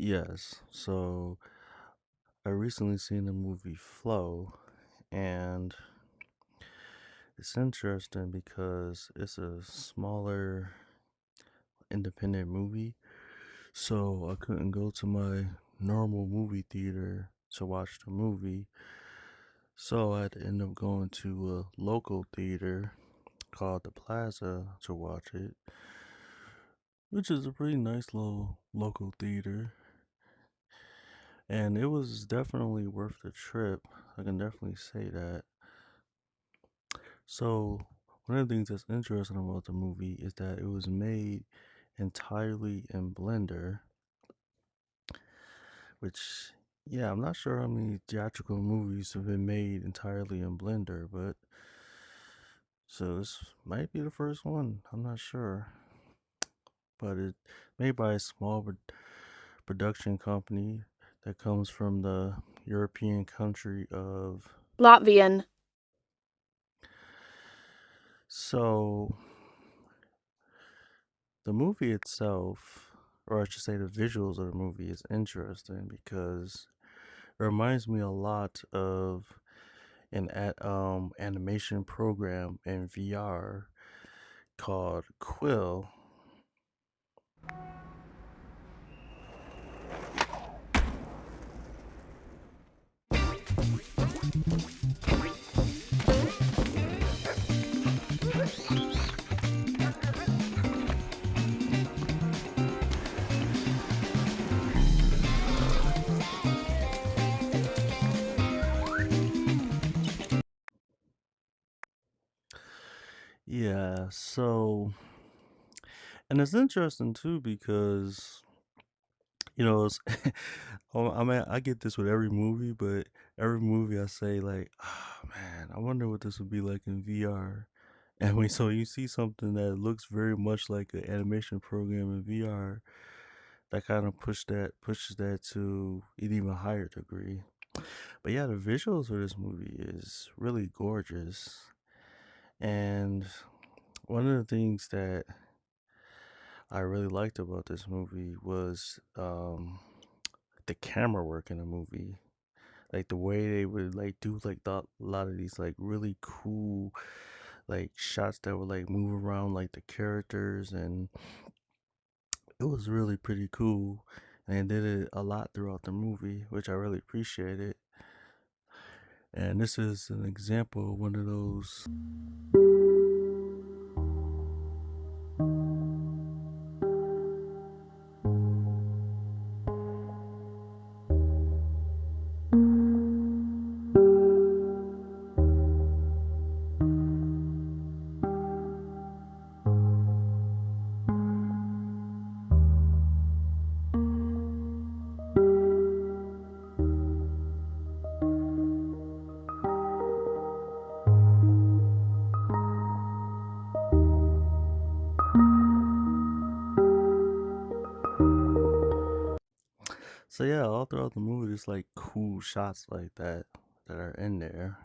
Yes. So I recently seen the movie Flow, and it's interesting because it's a smaller independent movie. So I couldn't go to my normal movie theater to watch the movie. So I had to end up going to a local theater called the Plaza to watch it, which is a pretty nice little local theater. And it was definitely worth the trip. I can definitely say that. So, one of the things that's interesting about the movie is that it was made entirely in Blender, which, yeah, I'm not sure how many theatrical movies have been made entirely in Blender, but so this might be the first one. I'm not sure. But it's made by a small production company that comes from the European country of. Latvian. So, the movie itself, or I should say the visuals of the movie, is interesting because it reminds me a lot of an animation program in VR called Quill. Yeah, so and it's interesting too because it's I mean I get this with every movie, but every movie I say like, oh man, I wonder what this would be like in VR. And when so you see something that looks very much like an animation program in VR, that kind of pushes that to an even higher degree. But yeah, the visuals of this movie is really gorgeous. And one of the things that I really liked about this movie was the camera work in the movie. Like the way they would like do like a lot of these like really cool like shots that would like move around like the characters, and it was really pretty cool. And they did it a lot throughout the movie, which I really appreciated. And this is an example of one of those. So yeah, all throughout the movie, there's like cool shots like that are in there.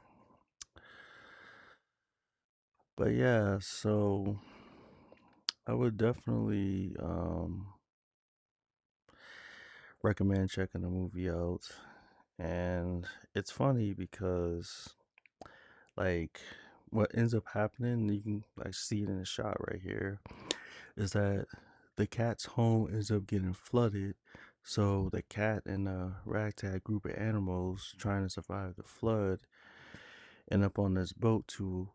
But yeah, so I would definitely recommend checking the movie out. And it's funny because like what ends up happening, you can like see it in the shot right here, is that the cat's home ends up getting flooded. So the cat and a ragtag group of animals trying to survive the flood end up on this boat to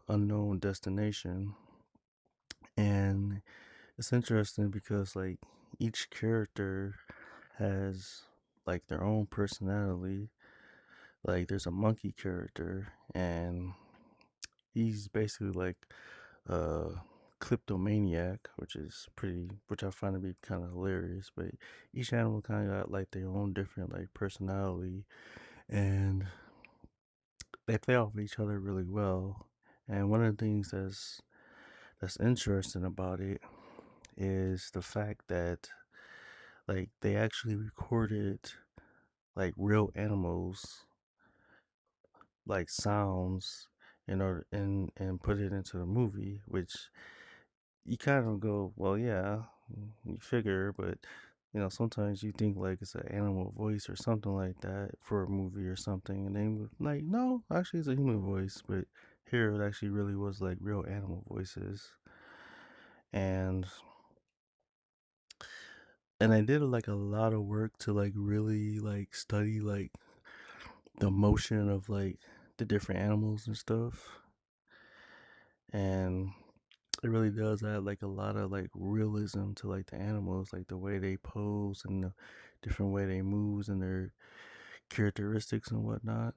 unknown destination. And it's interesting because like each character has like their own personality. Like there's a monkey character, and he's basically like a kleptomaniac, which I find to be kind of hilarious. But each animal kind of got like their own different like personality, and they play off each other really well. And one of the things that's interesting about it is the fact that like they actually recorded like real animals like sounds in order and put it into the movie, which you kind of go, well, yeah, you figure, but sometimes you think like it's an animal voice or something like that for a movie or something, and then like, no, actually it's a human voice. But here it actually really was like real animal voices, and I did like a lot of work to like really like study like the motion of like the different animals and stuff, and it really does add like a lot of like realism to like the animals, like the way they pose and the different way they moves and their characteristics and whatnot.